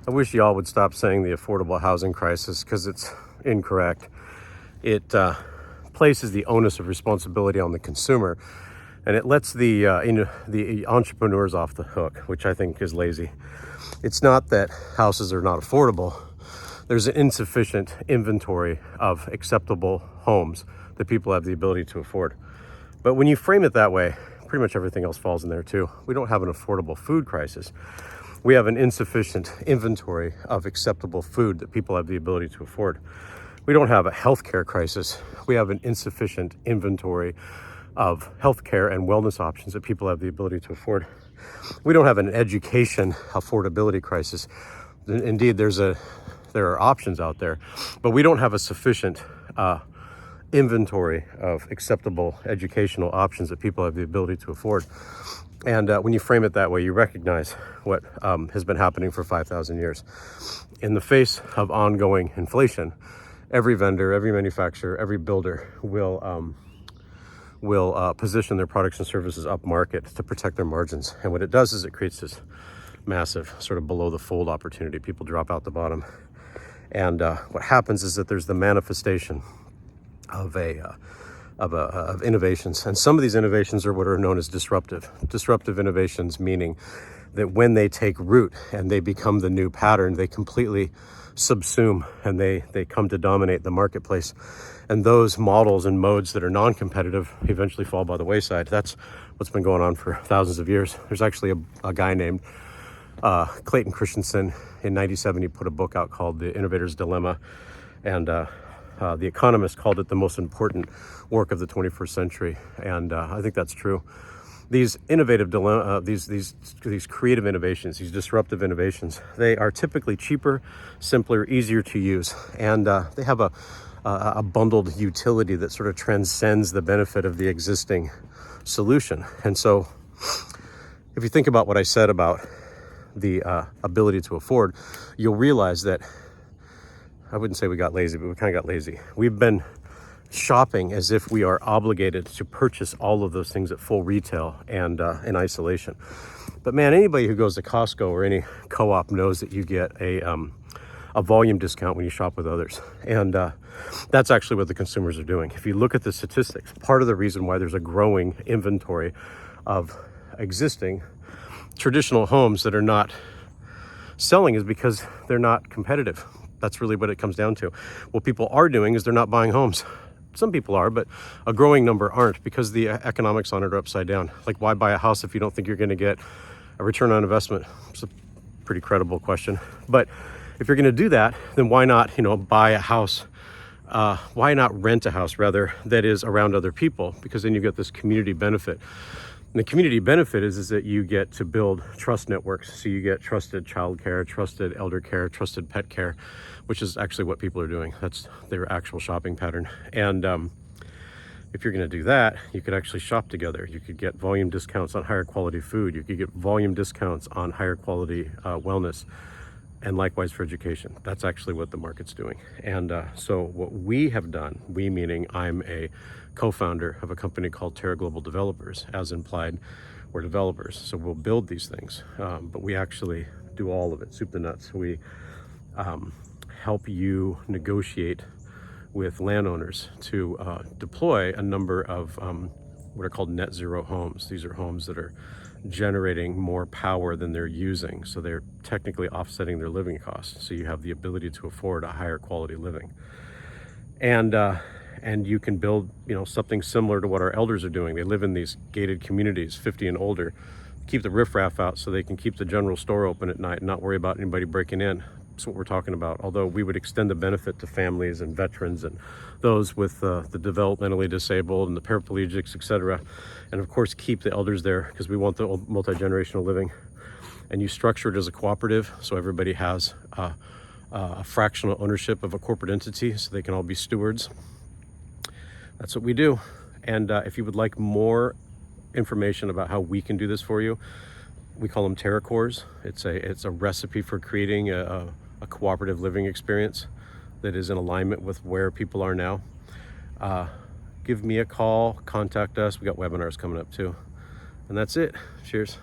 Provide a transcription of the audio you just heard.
I wish y'all would stop saying the affordable housing crisis, because it's incorrect. It places the onus of responsibility on the consumer, and it lets the entrepreneurs off the hook, which I think is lazy. It's not that houses are not affordable. There's an insufficient inventory of acceptable homes that people have the ability to afford. But when you frame it that way, pretty much everything else falls in there too. We don't have an affordable food crisis. We have an insufficient inventory of acceptable food that people have the ability to afford. We don't have a healthcare crisis. We have an insufficient inventory of healthcare and wellness options that people have the ability to afford. We don't have an education affordability crisis. Indeed, there are options out there, but we don't have a sufficient inventory of acceptable educational options that people have the ability to afford. And when you frame it that way, you recognize what has been happening for 5,000 years. In the face of ongoing inflation, every vendor, every manufacturer, every builder will position their products and services up market to protect their margins. And what it does is it creates this massive sort of below the fold opportunity. People drop out the bottom. And what happens is that there's the manifestation of innovations. And some of these innovations are what are known as disruptive innovations, meaning that when they take root and they become the new pattern, they completely subsume and they come to dominate the marketplace. And those models and modes that are non-competitive eventually fall by the wayside. That's what's been going on for thousands of years. There's actually a guy named Clayton Christensen. In 1997, he put a book out called The Innovator's Dilemma. And The Economist called it the most important work of the 21st century. And I think that's true. These innovative these creative innovations, these disruptive innovations, they are typically cheaper, simpler, easier to use, and they have a bundled utility that sort of transcends the benefit of the existing solution. And so, if you think about what I said about the ability to afford, you'll realize that I wouldn't say we got lazy, but we kind of got lazy. We've been shopping as if we are obligated to purchase all of those things at full retail and in isolation. But man, anybody who goes to Costco or any co-op knows that you get a volume discount when you shop with others. And that's actually what the consumers are doing. If you look at the statistics, part of the reason why there's a growing inventory of existing traditional homes that are not selling is because they're not competitive. That's really what it comes down to. What people are doing is they're not buying homes. Some people are, but a growing number aren't, because the economics on it are upside down. Like, why buy a house if you don't think you're going to get a return on investment? It's a pretty credible question. But if you're going to do that, then why not, buy a house? Why not rent a house, rather, that is around other people? Because then you get this community benefit. And the community benefit is that you get to build trust networks. So you get trusted childcare, trusted elder care, trusted pet care, which is actually what people are doing. That's their actual shopping pattern. And if you're going to do that, you could actually shop together. You could get volume discounts on higher quality food. You could get volume discounts on higher quality wellness, and likewise for education. That's actually what the market's doing. And so what we have done, we meaning I'm a co-founder of a company called Terra Global Developers. As implied, we're developers, so we'll build these things, but we actually do all of it, soup to nuts. We help you negotiate with landowners to deploy a number of what are called net zero homes. These are homes that are generating more power than they're using, so they're technically offsetting their living costs, so you have the ability to afford a higher quality living. And you can build, something similar to what our elders are doing. They live in these gated communities, 50 and older, keep the riffraff out so they can keep the general store open at night and not worry about anybody breaking in. That's what we're talking about. Although we would extend the benefit to families and veterans and those with the developmentally disabled and the paraplegics, etc. And of course, keep the elders there, because we want the multi-generational living. And you structure it as a cooperative, so everybody has a fractional ownership of a corporate entity, so they can all be stewards. That's what we do. And if you would like more information about how we can do this for you, we call them TerraCores. It's a recipe for creating a cooperative living experience that is in alignment with where people are now. Give me a call, contact us. We got webinars coming up too. And that's it. Cheers.